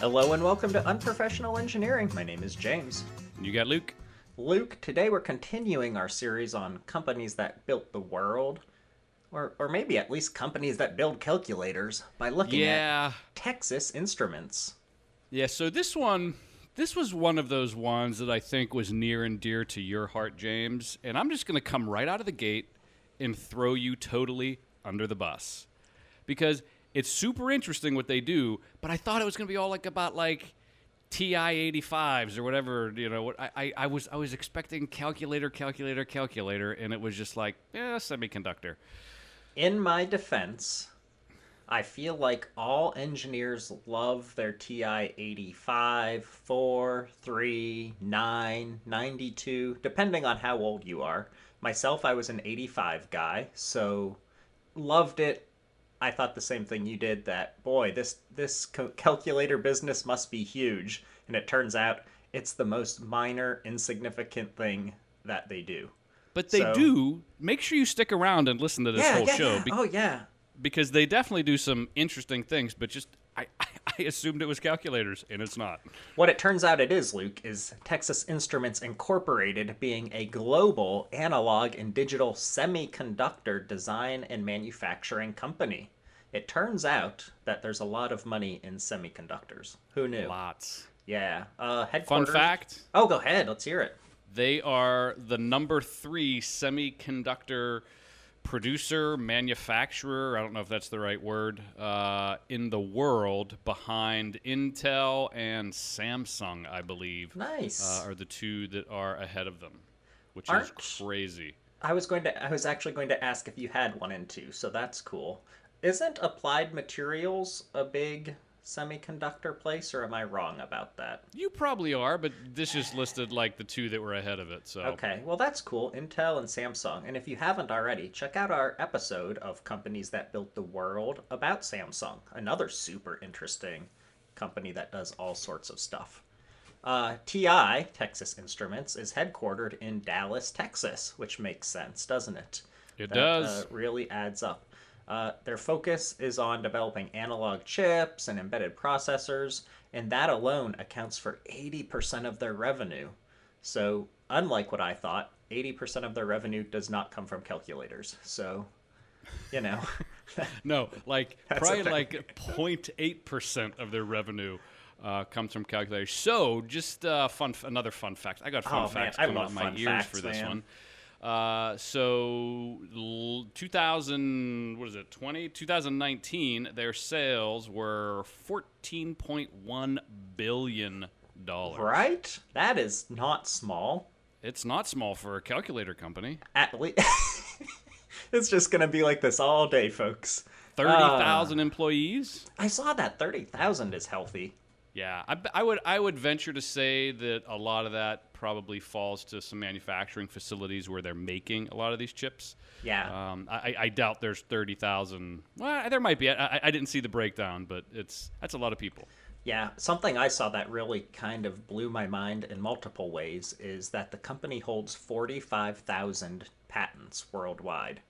Hello and welcome to Unprofessional Engineering. My name is James. You got Luke. Luke, today we're continuing our series on companies that built the world, or maybe at least companies that build calculators, by looking Yeah. at Texas Instruments. Yeah, so this was one of those ones that I think was near and dear to your heart, James. And I'm just going to come right out of the gate and throw you totally under the bus. Because it's super interesting what they do, but I thought it was going to be all about TI 85s or whatever, I was expecting calculator, and it was just semiconductor. In my defense, I feel like all engineers love their TI 85, 4, 3, 9, 92, depending on how old you are. Myself, I was an 85 guy, so loved it. I thought the same thing you did, that, boy, this calculator business must be huge. And it turns out it's the most minor, insignificant thing that they do. But they do. Make sure you stick around and listen to this whole show. Yeah. Oh, yeah. Because they definitely do some interesting things, but I assumed it was calculators, and it's not. What it turns out it is, Luke, is Texas Instruments Incorporated being a global analog and digital semiconductor design and manufacturing company. It turns out that there's a lot of money in semiconductors. Who knew? Lots. Yeah. Headquarters. Fun fact. Oh, go ahead. Let's hear it. They are the number 3 semiconductor producer, manufacturer, I don't know if that's the right word, in the world, behind Intel and Samsung, I believe. Nice. Are the two that are ahead of them, which is crazy. I was actually going to ask if you had 1 and 2, so that's cool. Isn't Applied Materials a big semiconductor place, or am I wrong about that? You probably are, but this just listed like the 2 that were ahead of it. So okay, well that's cool. Intel and Samsung. And if you haven't already, check out our episode of Companies That Built the World about Samsung, another super interesting company that does all sorts of stuff. TI, Texas Instruments, is headquartered in Dallas, Texas, which makes sense, doesn't it? It does. Really adds up. Their focus is on developing analog chips and embedded processors, and that alone accounts for 80% of their revenue. So, unlike what I thought, 80% of their revenue does not come from calculators. So, No, probably 0.8% of their revenue comes from calculators. So, just another fun fact. I got fun facts coming out my ears facts, for this man. one. So 2019, their sales were $14.1 billion. Right? That is not small. It's not small for a calculator company. At least it's just going to be like this all day, folks. 30,000 employees? I saw that 30,000 is healthy. Yeah, I would venture to say that a lot of that probably falls to some manufacturing facilities where they're making a lot of these chips. Yeah. I doubt there's 30,000. Well, there might be. I didn't see the breakdown, but that's a lot of people. Yeah, something I saw that really kind of blew my mind in multiple ways is that the company holds 45,000 patents worldwide,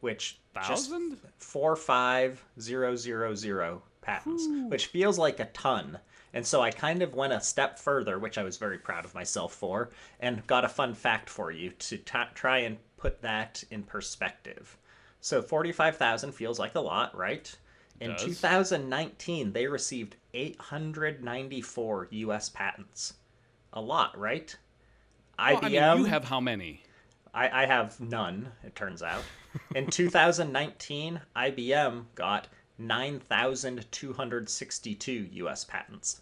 which Thousand? just 45000 patents, which feels like a ton. And so I kind of went a step further, which I was very proud of myself for, and got a fun fact for you to try and put that in perspective. So 45,000 feels like a lot, right? In 2019, they received 894 U.S. patents. A lot, right? Well, IBM... you have how many? I have none, it turns out. In 2019, IBM got 9,262 U.S. patents.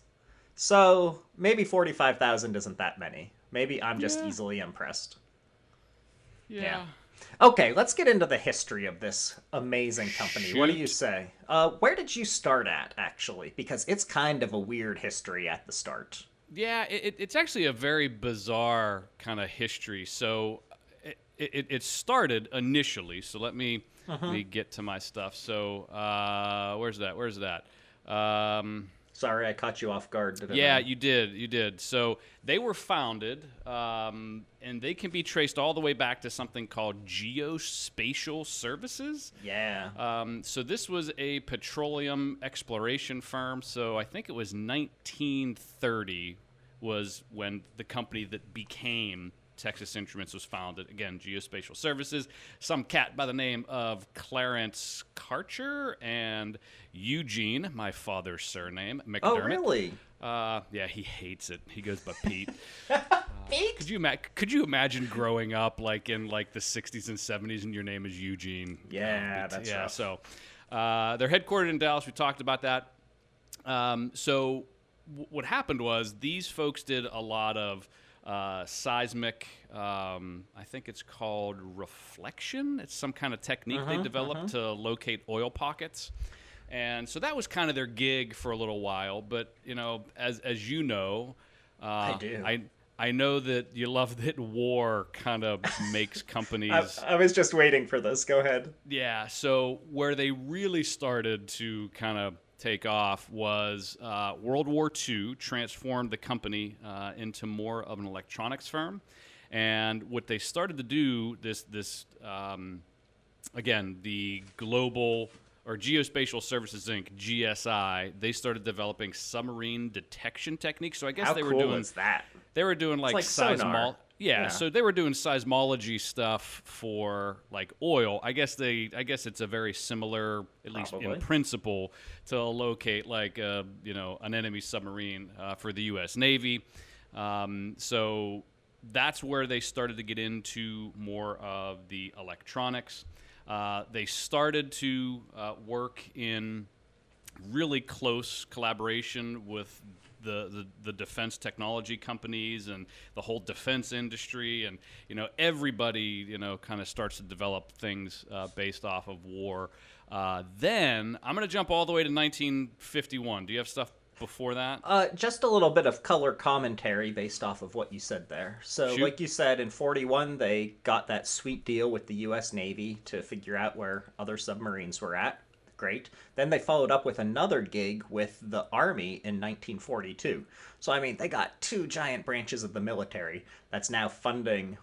So maybe 45,000 isn't that many. Maybe I'm just easily impressed. Yeah. Okay, let's get into the history of this amazing company. What do you say? Where did you start at, actually? Because it's kind of a weird history at the start. Yeah, it's actually a very bizarre kind of history. So it started initially. So let me get to my stuff. So where's that? Sorry, I caught you off guard, didn't Yeah, I? you did. You did. So they were founded, and they can be traced all the way back to something called Geospatial Services. Yeah. So this was a petroleum exploration firm. So I think it was 1930 was when the company that became Texas Instruments was founded. Again, Geospatial Services. Some cat by the name of Clarence Karcher and Eugene, my father's surname, Oh, McDermott. really? Yeah, he hates it. He goes by Pete. Pete? Could you imagine growing up like in like the 60s and 70s and your name is Eugene? Yeah, that's Yeah. rough. So they're headquartered in Dallas. We talked about that. What happened was these folks did a lot of seismic. I think it's called reflection. It's some kind of technique they developed to locate oil pockets. And so that was kind of their gig for a little while. But as you know, I do. I know that you love that war kind of makes companies. I was just waiting for this. Go ahead. Yeah. So where they really started to kind of take off was World War II transformed the company into more of an electronics firm. And what they started to do, again, the global or Geospatial Services Inc., GSI, they started developing submarine detection techniques. So I guess How they were cool doing is that? they were doing like, like sonar. Yeah. so they were doing seismology stuff for like oil. I guess it's a very similar, at least in Probably. principle, to locate like an enemy submarine for the U.S. Navy. So that's where they started to get into more of the electronics. They started to work in really close collaboration with the defense technology companies and the whole defense industry, and everybody kind of starts to develop things based off of war. Then I'm going to jump all the way to 1951. Do you have stuff before that? Just a little bit of color commentary based off of what you said there. So, Shoot. like you said, in 41, they got that sweet deal with the U.S. Navy to figure out where other submarines were at. Great. Then they followed up with another gig with the Army in 1942. So, I mean, they got two giant branches of the military that's now funding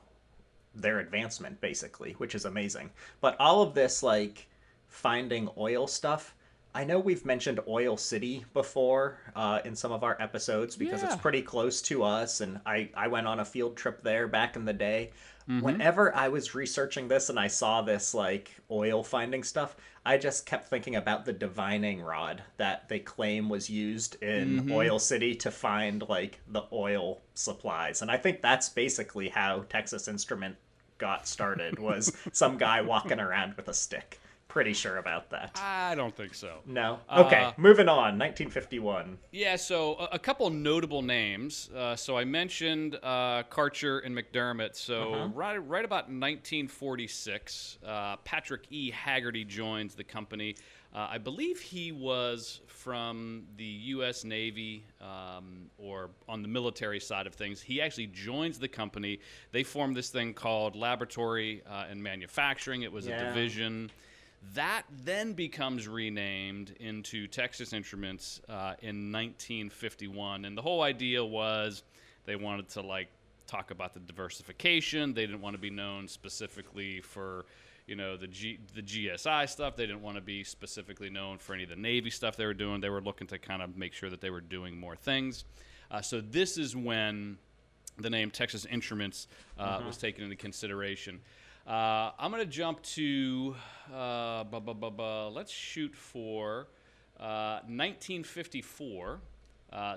their advancement, basically, which is amazing. But all of this, like, finding oil stuff, I know we've mentioned Oil City before in some of our episodes because it's Yeah. pretty close to us, and I went on a field trip there back in the day. Mm-hmm. Whenever I was researching this and I saw this like oil finding stuff, I just kept thinking about the divining rod that they claim was used in Mm-hmm. Oil City to find like the oil supplies. And I think that's basically how Texas Instrument got started was some guy walking around with a stick. Pretty sure about that. I don't think so. No. Okay, moving on. 1951. Yeah, so a couple notable names. So I mentioned Karcher and McDermott. So right about 1946, Patrick E. Haggerty joins the company. I believe he was from the U.S. Navy or on the military side of things. He actually joins the company. They formed this thing called Laboratory and Manufacturing. It was a division. That then becomes renamed into Texas Instruments in 1951, and the whole idea was they wanted to like talk about the diversification. They didn't want to be known specifically for the GSI stuff. They didn't want to be specifically known for any of the Navy stuff they were doing. They were looking to kind of make sure that they were doing more things. So this is when the name Texas Instruments was taken into consideration. I'm going to jump to, let's shoot for 1954.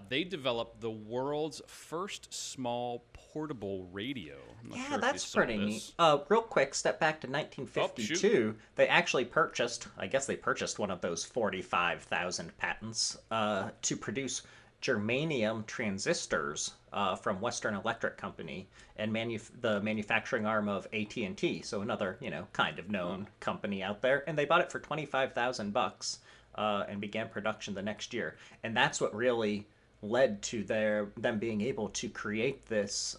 They developed the world's first small portable radio. I'm not sure if you That's saw pretty this. neat. Real quick, step back to 1952. They actually purchased, I guess they purchased one of those 45,000 patents to produce germanium transistors from Western Electric Company and the manufacturing arm of AT&T, so another kind of known company out there. And they bought it for $25,000 and began production the next year. And that's what really led to them being able to create this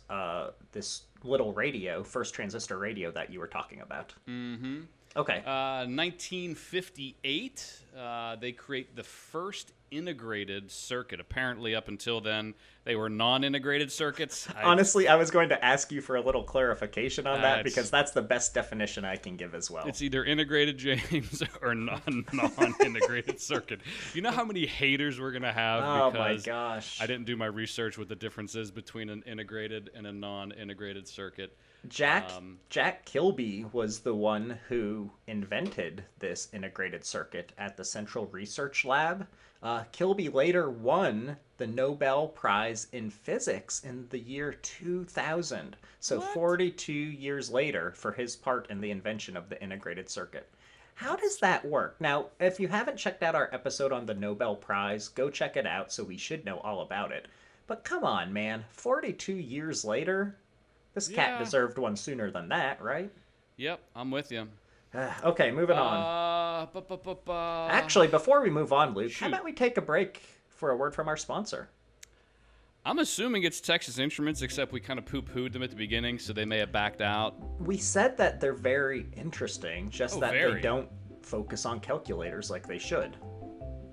little radio, first transistor radio that you were talking about. Mm-hmm. Okay. 1958, they create the first integrated circuit. Apparently, up until then, they were non-integrated circuits. Honestly, I was going to ask you for a little clarification on that because It's that's the best definition I can give as well. it's either integrated, James, or non-integrated circuit. You know how many haters we're gonna have Oh my because gosh. I didn't do my research with the differences between an integrated and a non-integrated circuit. Jack Um, Jack Kilby was the one who invented this integrated circuit at the Central Research Lab. Kilby later won the Nobel Prize in Physics in the year 2000. So what? 42 years later for his part in the invention of the integrated circuit. How does that work? Now, if you haven't checked out our episode on the Nobel Prize, go check it out so we should know all about it. But come on, man, 42 years later? This cat Yeah. deserved one sooner than that, right? Yep. I'm with you. Okay, moving on. Actually, before we move on, Luke, how Shoot. about we take a break for a word from our sponsor? I'm assuming it's Texas Instruments, except we kind of poo-pooed them at the beginning, so they may have backed out. We said that they're very interesting, just Oh, that they very. don't focus on calculators like they should.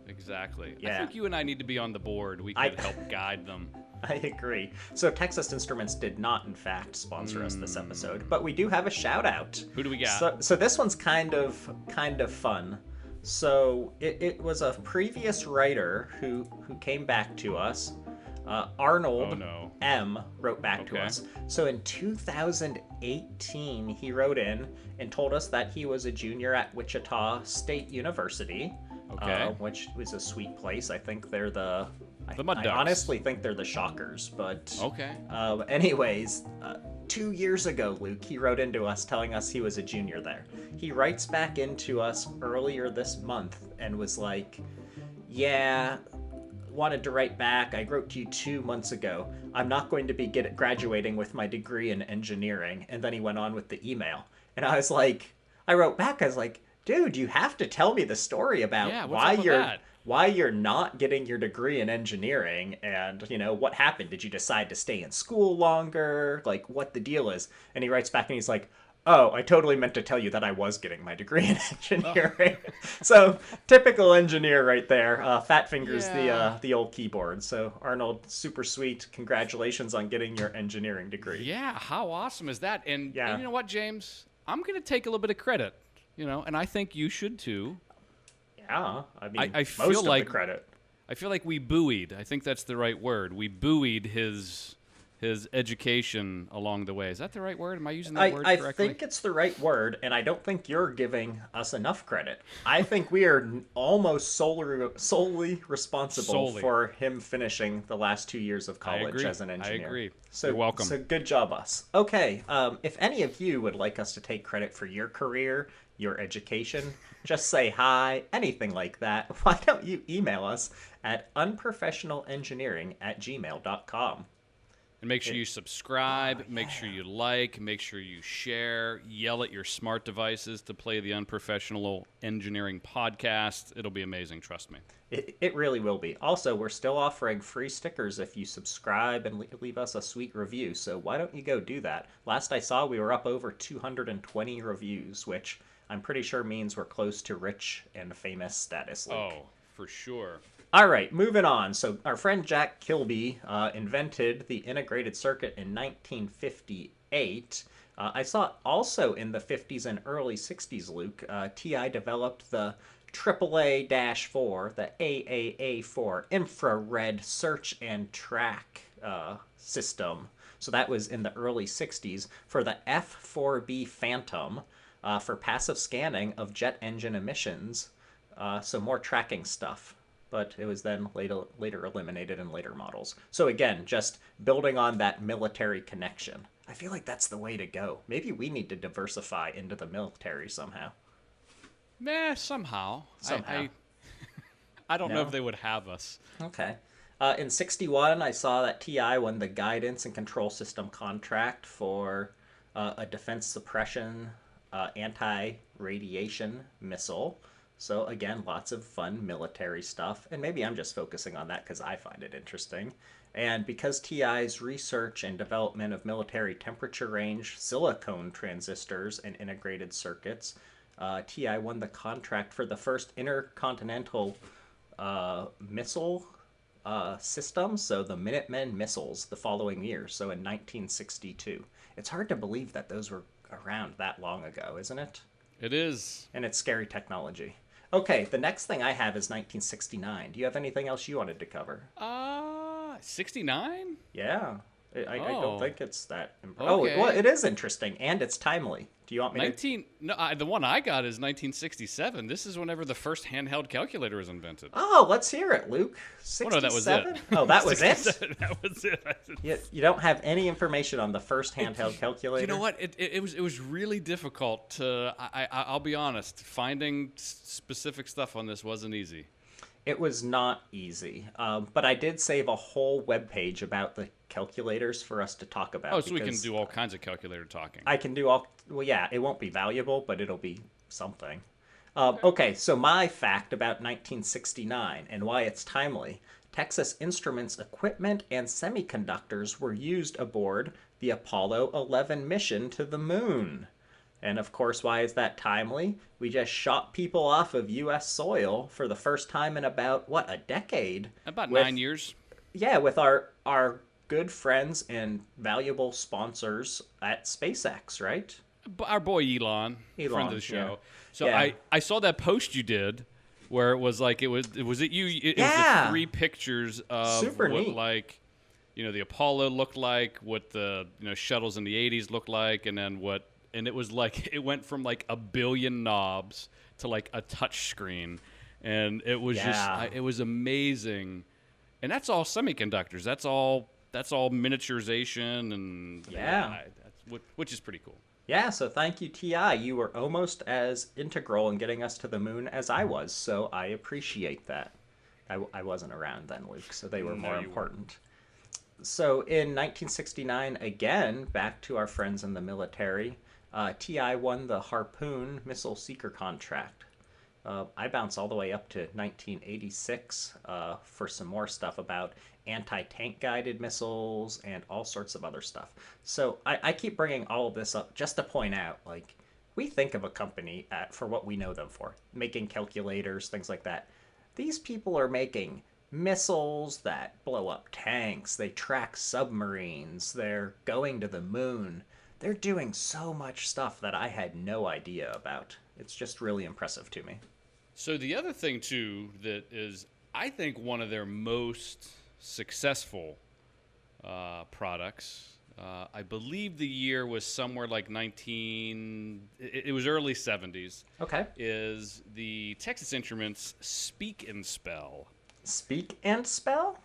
Exactly. I Yeah. think you and I need to be on the board. We could help guide them. I agree. So Texas Instruments did not, in fact, sponsor us this episode, but we do have a shout out. Who do we got? So this one's kind of fun. So it was a previous writer who came back to us. Arnold Oh, no. M wrote back to Okay. us. So in 2018, he wrote in and told us that he was a junior at Wichita State University, Okay. which was a sweet place. I think they're The Mud I Ducks. honestly think they're the Shockers, but Okay. anyways, 2 years ago, Luke, he wrote into us telling us he was a junior there. He writes back into us earlier this month and was like, yeah, wanted to write back. I wrote to you 2 months ago. I'm not going to be graduating with my degree in engineering. And then he went on with the email. And I was like, I wrote back, I was like, dude, you have to tell me the story about Yeah, what's up with that? why you're not getting your degree in engineering and, what happened. Did you decide to stay in school longer? Like, what the deal is? And he writes back and he's like, oh, I totally meant to tell you that I was getting my degree in engineering. So typical engineer right there. Fat fingers Yeah. the old keyboard. So Arnold, super sweet. Congratulations on getting your engineering degree. Yeah, how awesome is that? And Yeah. you know what, James? I'm going to take a little bit of credit, and I think you should too. Yeah, I mean, I most feel of like the credit. I feel like we buoyed. I think that's the right word. We buoyed his education along the way. Is that the right word? Am I using that word I correctly? think it's the right word, and I don't think you're giving us enough credit. I think we are almost solely responsible Solely. for him finishing the last 2 years of college agree. as an I engineer. agree. So, You're welcome. So good job, us. Okay, if any of you would like us to take credit for your career, your education, just say hi, anything like that, why don't you email us at unprofessionalengineering@gmail.com. And make sure you subscribe, make sure you like, make sure you share, yell at your smart devices to play the Unprofessional Engineering podcast. It'll be amazing, trust me. It really will be. Also, we're still offering free stickers if you subscribe and leave us a sweet review. So why don't you go do that? Last I saw, we were up over 220 reviews, which I'm pretty sure means we're close to rich and famous status, Luke. Oh, for sure. All right, moving on. So our friend Jack Kilby invented the integrated circuit in 1958. I saw also in the 50s and early 60s, Luke, TI developed the AAA-4, the AAA4 infrared search and track system. So that was in the early 60s for the F4B Phantom for passive scanning of jet engine emissions. So more tracking stuff. But it was then later eliminated in later models. So again, just building on that military connection. I feel like that's the way to go. Maybe we need to diversify into the military somehow. Somehow. Somehow. I don't know No? if they would have us. Okay. In 61, I saw that TI won the guidance and control system contract for a defense suppression anti-radiation missile. So again, lots of fun military stuff. And maybe I'm just focusing on that because I find it interesting. And because TI's research and development of military temperature range silicone transistors and integrated circuits TI won the contract for the first intercontinental missile system, so the Minutemen missiles, the following year, so in 1962. It's hard to believe that those were around that long ago, isn't it? It is. And it's scary technology. Okay, the next thing I have is 1969. Do you have anything else you wanted to cover? 69? Yeah. I don't Oh, think it's that. Oh, well, okay. it is interesting and it's timely. Do you want me to? 19 No, the one I got is 1967. This is whenever the first handheld calculator was invented. Oh, let's hear it, Luke. Oh no, that was it. 67? Oh, that was it? 67, that was it. You don't have any information on the first handheld calculator? You know what? It was really difficult to. I'll be honest. Finding specific stuff on this wasn't easy. It was not easy, but I did save a whole web page about the calculators for us to talk about. Oh, so we can because do all kinds of calculator talking. I can do all. Well, yeah, it won't be valuable, but it'll be something. Okay, so my fact about 1969 and why it's timely. Texas Instruments equipment and semiconductors were used aboard the Apollo 11 mission to the moon. And of course, why is that timely? We just shot people off of US soil for the first time in about, what, a decade? About With, 9 years. yeah, with our good friends and valuable sponsors at SpaceX, right? Our boy Elon, friend of the yeah. show. So Yeah. I saw that post you did where it was like it was it you it was Yeah. the three pictures of Super what neat. like the Apollo looked like, what the shuttles in the 80s looked like, and then and it was like it went from like a billion knobs to like a touch screen, and it was Yeah. it was amazing. And that's all semiconductors. That's all miniaturization and Yeah. which is pretty cool. Yeah, so thank you, TI. You were almost as integral in getting us to the moon as I was, so I appreciate that. I wasn't around then, Luke, so they were No, more you weren't. important. So in 1969, again, back to our friends in the military, TI won the Harpoon missile seeker contract. I bounce all the way up to 1986 for some more stuff about anti-tank guided missiles and all sorts of other stuff. So I keep bringing all of this up just to point out, like, we think of a company for what we know them for, making calculators, things like that. These people are making missiles that blow up tanks, they track submarines, they're going to the moon. They're doing so much stuff that I had no idea about. It's just really impressive to me. So the other thing too that is, I think, one of their most successful products. I believe the year was somewhere like 19. It was early 70s. Okay. Is the Texas Instruments Speak and Spell? Speak and spell?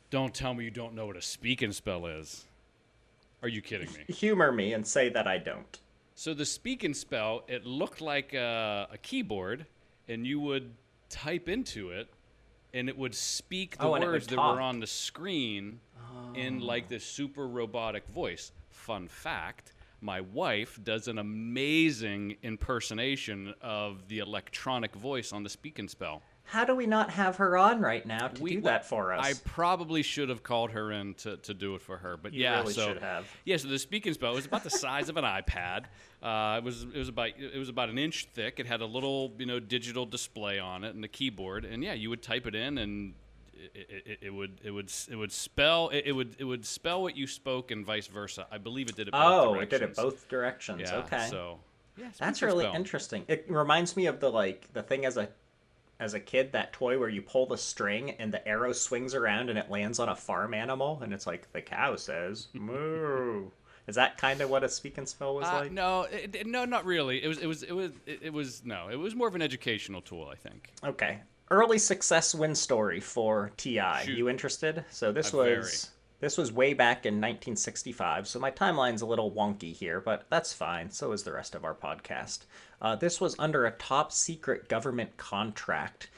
Don't tell me you don't know what a Speak and Spell is. Are you kidding me? Humor me and say that I don't. So the Speak and Spell, it looked like a keyboard, and you would type into it, and it would speak the Oh, and it would words that talk. were on the screen in like this super robotic voice. Fun fact, my wife does an amazing impersonation of the electronic voice on the Speak and Spell. How do we not have her on right now to do that for us? I probably should have called her in to do it for her, but You yeah, really so should have. yeah. So the Speak and Spell was about the size of an iPad. It was about an inch thick. It had a little digital display on it and the keyboard, and yeah, you would type it in, and it would spell what you spoke and vice versa. I believe it did it both Oh, directions. it did it both directions. Yeah, Okay. so yeah, Speak That's and really Spell. interesting. It reminds me of the thing as a kid, that toy where you pull the string and the arrow swings around and it lands on a farm animal, and it's like the cow says moo. Is that kind of what a speak and spell was like? No, no, not really. It was more of an educational tool, I think. Okay. Early success win story for TI. Shoot. You interested? So Very. this was way back in 1965. So my timeline's a little wonky here, but that's fine. So is the rest of our podcast. This was under a top secret government contract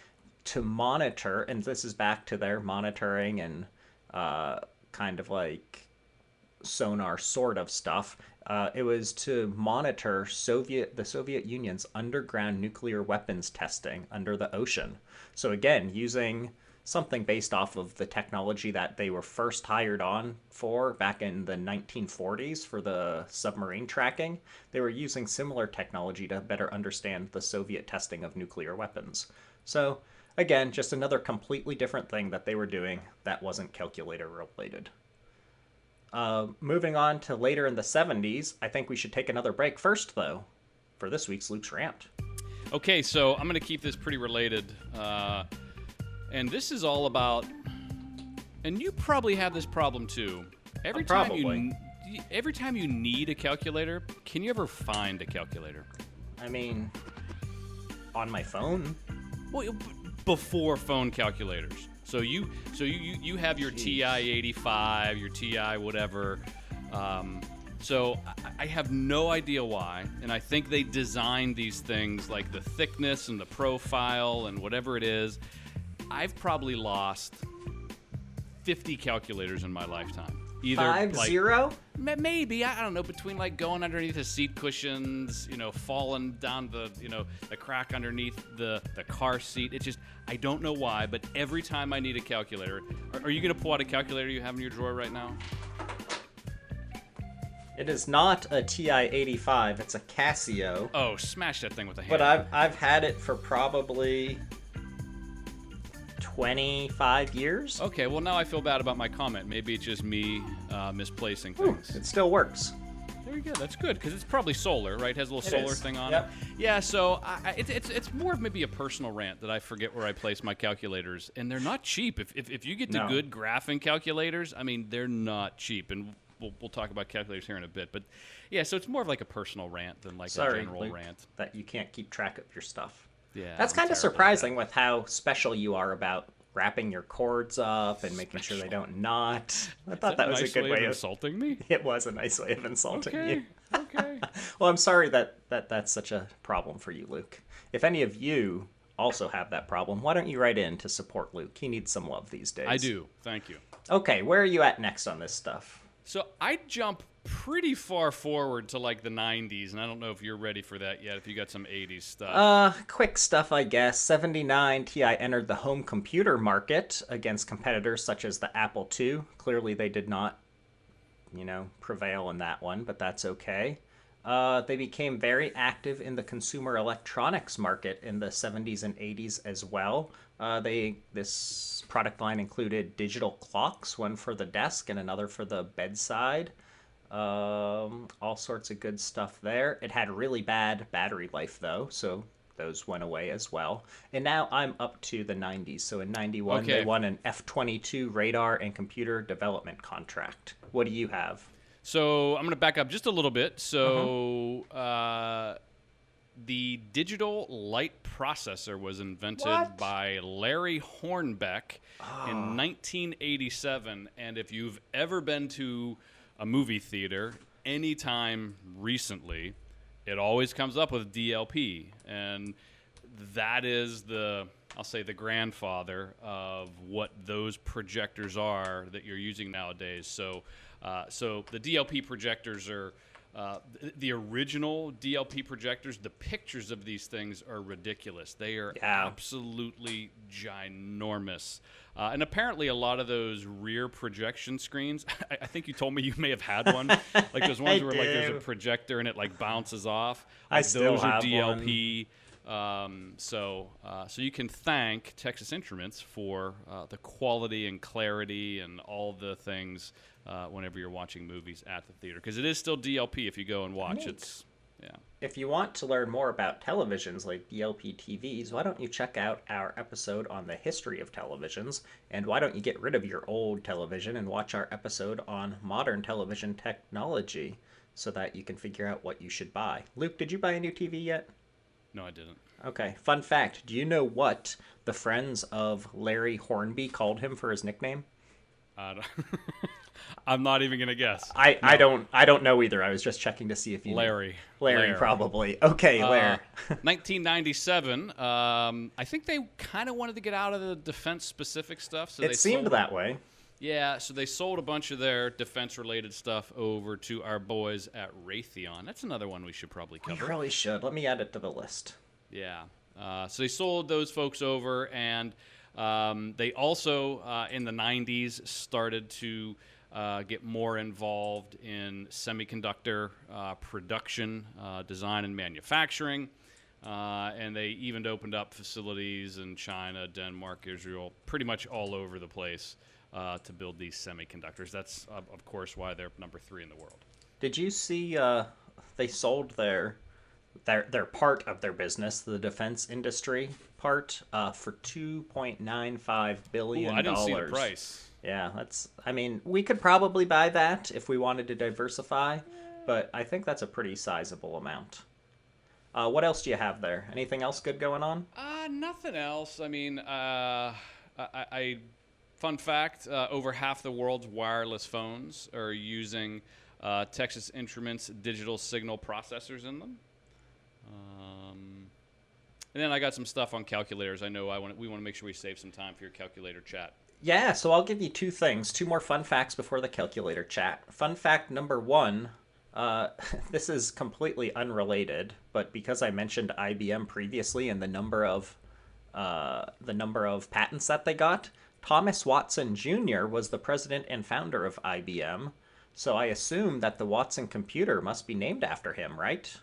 to monitor, and this is back to their monitoring and kind of like sonar sort of stuff. It was to monitor the Soviet Union's underground nuclear weapons testing under the ocean. So again, using something based off of the technology that they were first hired on for back in the 1940s for the submarine tracking. They were using similar technology to better understand the Soviet testing of nuclear weapons. So, again, just another completely different thing that they were doing that wasn't calculator related. Moving on to later in the 70s, I think we should take another break first, though, for this week's Luke's Rant. Okay, so I'm going to keep this pretty related. And this is all about, and you probably have this problem too. Every time you need a calculator, can you ever find a calculator? I mean, on my phone. Well, before phone calculators. So you have your TI-85, your TI whatever. So I have no idea why, and I think they designed these things like the thickness and the profile and whatever it is. I've probably lost 50 calculators in my lifetime. Either 50? Maybe, I don't know, between like going underneath the seat cushions, falling down the crack underneath the car seat. It's just, I don't know why, but every time I need a calculator, are you going to pull out a calculator you have in your drawer right now? It is not a TI-85, it's a Casio. Oh, smash that thing with a hand. But I've had it for probably 25 years. Okay, well now I feel bad about my comment. Maybe it's just me misplacing things. It still works. There you go. That's good because it's probably solar, right? It has a little solar thing on it. Yeah. So it's more of maybe a personal rant that I forget where I place my calculators, and they're not cheap. If you get to good graphing calculators, I mean they're not cheap, and we'll talk about calculators here in a bit. But yeah, so it's more of like a personal rant than like a general Luke, rant. That you can't keep track of your stuff. Yeah, that's kind of surprising with how special you are about wrapping your cords up and making sure they don't knot. I thought that was a good way of insulting me. It was a nice way of insulting you. Okay. Well, I'm sorry that that's such a problem for you, Luke. If any of you also have that problem, why don't you write in to support Luke? He needs some love these days. I do. Thank you. Okay, where are you at next on this stuff? So I jump pretty far forward to like the 90s, and I don't know if you're ready for that yet, if you got some 80s stuff. Quick stuff, I guess. 79, TI entered the home computer market against competitors such as the Apple II. Clearly they did not, prevail in that one, but that's okay. They became very active in the consumer electronics market in the 70s and 80s as well. This product line included digital clocks, one for the desk and another for the bedside. All sorts of good stuff there. It had really bad battery life though, so those went away as well. And now I'm up to the 90s. So in 91, They won an F-22 radar and computer development contract. What do you have? So I'm going to back up just a little bit. So the digital light processor was invented by Larry Hornbeck in 1987. And if you've ever been to a movie theater anytime recently, it always comes up with DLP. And that is I'll say the grandfather of what those projectors are that you're using nowadays. So the DLP projectors are the original DLP projectors. The pictures of these things are ridiculous. They are absolutely ginormous. And apparently a lot of those rear projection screens, I think you told me you may have had one. Like those ones where like there's a projector and it like bounces off. Like, I still those have are DLP. One. So you can thank Texas Instruments for the quality and clarity and all the things whenever you're watching movies at the theater, because it is still DLP if you go and watch. Neat. If you want to learn more about televisions like DLP TVs, why don't you check out our episode on the history of televisions, and why don't you get rid of your old television and watch our episode on modern television technology so that you can figure out what you should buy. Luke, did you buy a new TV yet? No, I didn't. Okay, fun fact. Do you know what the friends of Larry Hornby called him for his nickname? I'm not even gonna guess. I don't know either. I was just checking to see if you Larry. Larry, probably. Okay, Larry. 1997. I think they kind of wanted to get out of the defense-specific stuff. So it seemed that way. Yeah, so they sold a bunch of their defense-related stuff over to our boys at Raytheon. That's another one we should probably cover. We really should. Let me add it to the list. Yeah. So they sold those folks over, and They also, in the 90s, started to get more involved in semiconductor production, design, and manufacturing. And they even opened up facilities in China, Denmark, Israel, pretty much all over the place to build these semiconductors. That's, of course, why they're number 3 in the world. Did you see they sold their part of their business, the defense industry part, for $2.95 Ooh, billion I didn't see the dollars. price. Yeah, that's. I mean, we could probably buy that if we wanted to diversify, but I think that's a pretty sizable amount. What else do you have there? Anything else good going on? Nothing else. I mean, fun fact: over half the world's wireless phones are using Texas Instruments digital signal processors in them. And then I got some stuff on calculators. I know we want to make sure we save some time for your calculator chat. Yeah, so I'll give you two things, two more fun facts before the calculator chat. Fun fact number one, this is completely unrelated, but because I mentioned IBM previously and the number of patents that they got, Thomas Watson Jr. was the president and founder of IBM. So I assume that the Watson computer must be named after him, right?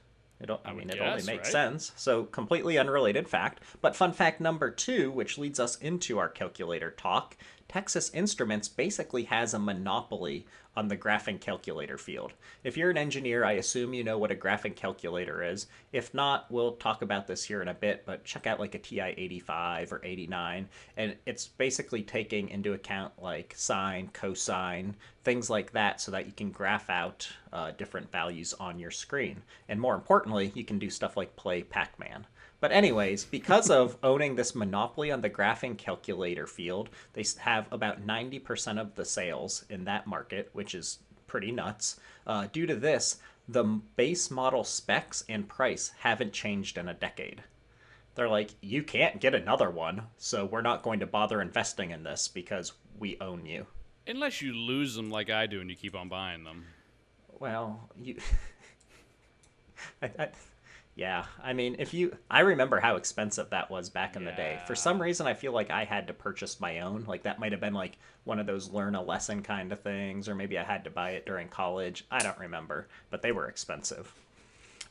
I mean, it only Guess, makes right? sense. So completely unrelated fact. But fun fact number two, which leads us into our calculator talk, Texas Instruments basically has a monopoly on the graphing calculator field. If you're an engineer, I assume you know what a graphing calculator is. If not, we'll talk about this here in a bit, but check out like a TI-85 or 89, and it's basically taking into account like sine, cosine, things like that so that you can graph out different values on your screen. And more importantly, you can do stuff like play Pac-Man. But anyways, because of owning this monopoly on the graphing calculator field, they have about 90% of the sales in that market, which is pretty nuts. Due to this, the base model specs and price haven't changed in a decade. They're like, you can't get another one, so we're not going to bother investing in this because we own you. Unless you lose them like I do and you keep on buying them. Well, you. I, yeah, I mean, I remember how expensive that was back in the day. For some Yeah. reason, I feel like I had to purchase my own. Like that might have been like one of those learn a lesson kind of things, or maybe I had to buy it during college. I don't remember, but they were expensive.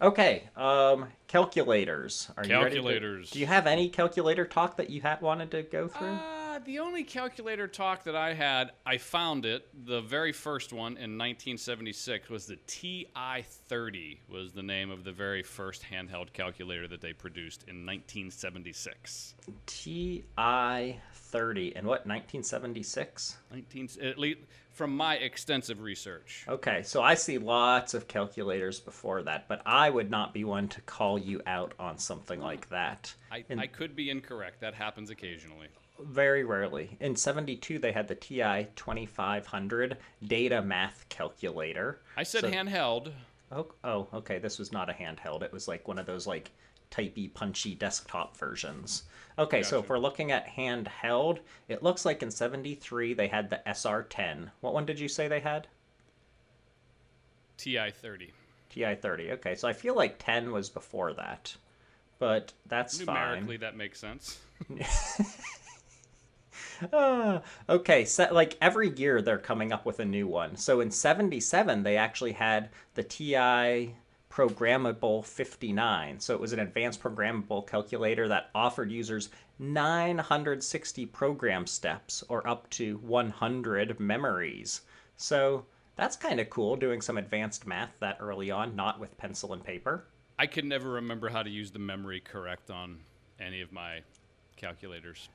Okay, calculators. Are you ready to? Do you Calculators. have any calculator talk that you had wanted to go through? The only calculator talk that I had, I found it. The very first one in 1976 was the TI-30 was the name of the very first handheld calculator that they produced in 1976. TI 30 and what? 1976. 19, at least from my extensive research. Okay, so I see lots of calculators before that, but I would not be one to call you out on something like that. I could be incorrect. That happens occasionally. Very rarely. In 72, they had the TI 2500 data math calculator. I said So, handheld. okay. This was not a handheld. It was like one of those like typey, punchy desktop versions. Okay, so Gotcha. if we're looking at handheld, it looks like in 73 they had the SR10. What one did you say they had? TI-30. TI 30. Okay, so I feel like 10 was before that, but that's fine. Numerically, that makes sense. Okay, so like every year they're coming up with a new one. So in 77, they actually had the TI Programmable 59. So it was an advanced programmable calculator that offered users 960 program steps or up to 100 memories. So that's kind of cool doing some advanced math that early on, not with pencil and paper. I could never remember how to use the memory correct on any of my calculators.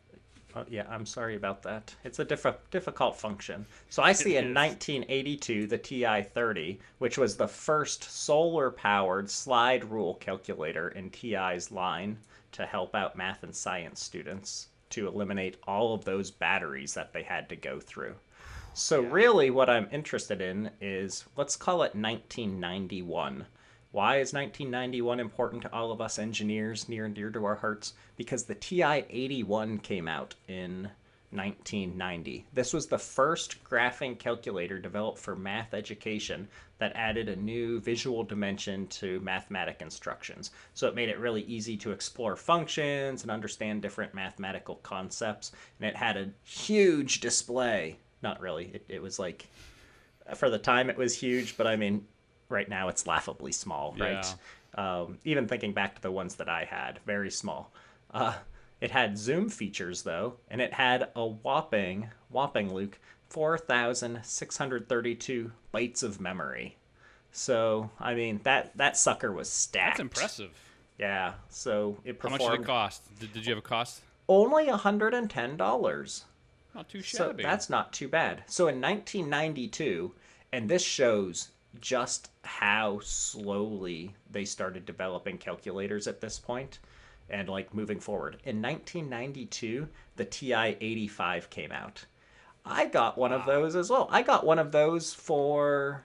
Yeah, I'm sorry about that. It's a difficult function. So I see It in is. 1982 the TI-30, which was the first solar-powered slide rule calculator in TI's line to help out math and science students to eliminate all of those batteries that they had to go through. So Yeah. really what I'm interested in is let's call it 1991. Why is 1991 important to all of us engineers, near and dear to our hearts? Because the TI-81 came out in 1990. This was the first graphing calculator developed for math education that added a new visual dimension to mathematic instructions. So it made it really easy to explore functions and understand different mathematical concepts. And it had a huge display. Not really. It was like, for the time, it was huge, but I mean, right now it's laughably small, Yeah. right? Even thinking back to the ones that I had, very small. Uh, it had zoom features though, and it had a whopping Luke, 4,632 bytes of memory. So I mean that sucker was That's stacked. impressive. Yeah, so it How much did it performed cost? Did you have a cost? only $110. Not too So shabby. that's not too bad. So in 1992, and this shows just how slowly they started developing calculators at this point and like moving forward. In 1992, the TI-85 came out. I got one of Wow. those as well. I got one of those for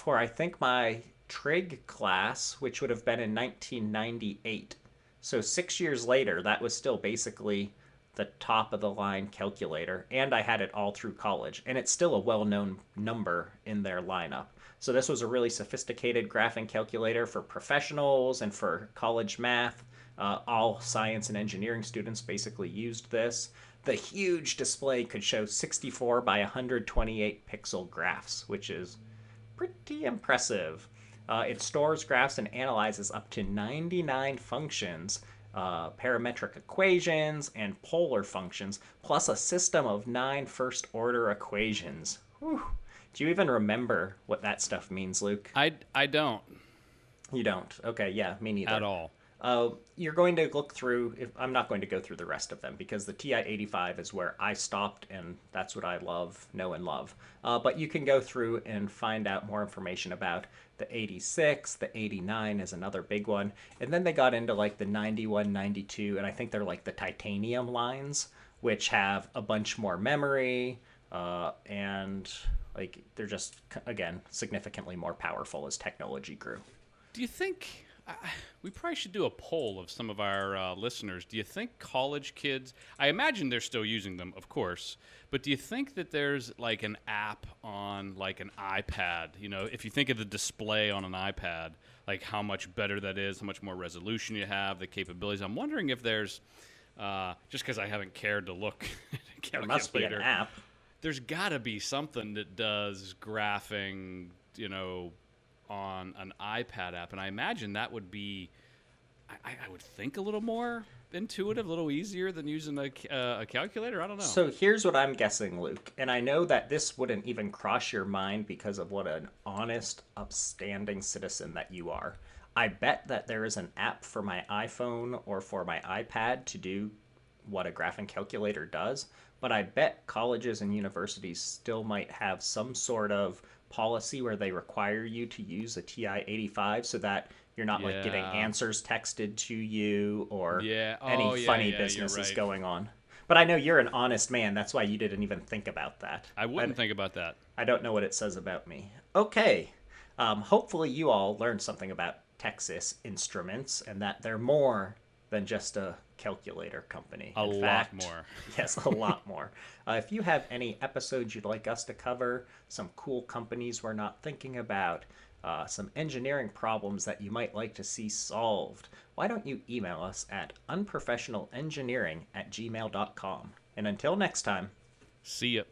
I think my trig class, which would have been in 1998. So 6 years later, that was still basically the top of the line calculator, and I had it all through college, and it's still a well known number in their lineup. So this was a really sophisticated graphing calculator for professionals and for college math. All science and engineering students basically used this. The huge display could show 64 by 128 pixel graphs, which is pretty impressive. It stores graphs and analyzes up to 99 functions, parametric equations, and polar functions, plus a system of 9 first order equations. Whew. Do you even remember what that stuff means, Luke? I don't You don't. Okay, yeah, me at neither. all. You're going to look through. I'm not going to go through the rest of them because the TI-85 is where I stopped, and that's what I love, know, and love. But you can go through and find out more information about the 86. The 89 is another big one, and then they got into like the 91, 92, and I think they're like the titanium lines, which have a bunch more memory, and like they're just again significantly more powerful as technology grew. Do you think we probably should do a poll of some of our listeners? Do you think college kids? I imagine they're still using them, of course. But do you think that there's like an app on like an iPad? You know, if you think of the display on an iPad, like how much better that is, how much more resolution you have, the capabilities. I'm wondering if there's just because I haven't cared to look at a There must be an calculator. app. There's got to be something that does graphing, on an iPad app, and I imagine that would be, I would think a little more intuitive, a little easier than using a calculator. I don't know. So here's what I'm guessing, Luke, and I know that this wouldn't even cross your mind because of what an honest, upstanding citizen that you are. I bet that there is an app for my iPhone or for my iPad to do what a graphing calculator does, but I bet colleges and universities still might have some sort of policy where they require you to use a TI-85 so that you're not like getting Yeah, answers texted to you or yeah. any Oh, yeah, funny yeah. You're businesses right. going on. But I know you're an honest man. That's why you didn't even think about that. I wouldn't think about that. I don't know what it says about me. Okay. Hopefully, you all learned something about Texas Instruments and that they're more than just a calculator company. A In lot fact, more. yes, a lot more. If you have any episodes you'd like us to cover, some cool companies we're not thinking about, some engineering problems that you might like to see solved, why don't you email us at unprofessionalengineering@gmail.com? And until next time, See ya.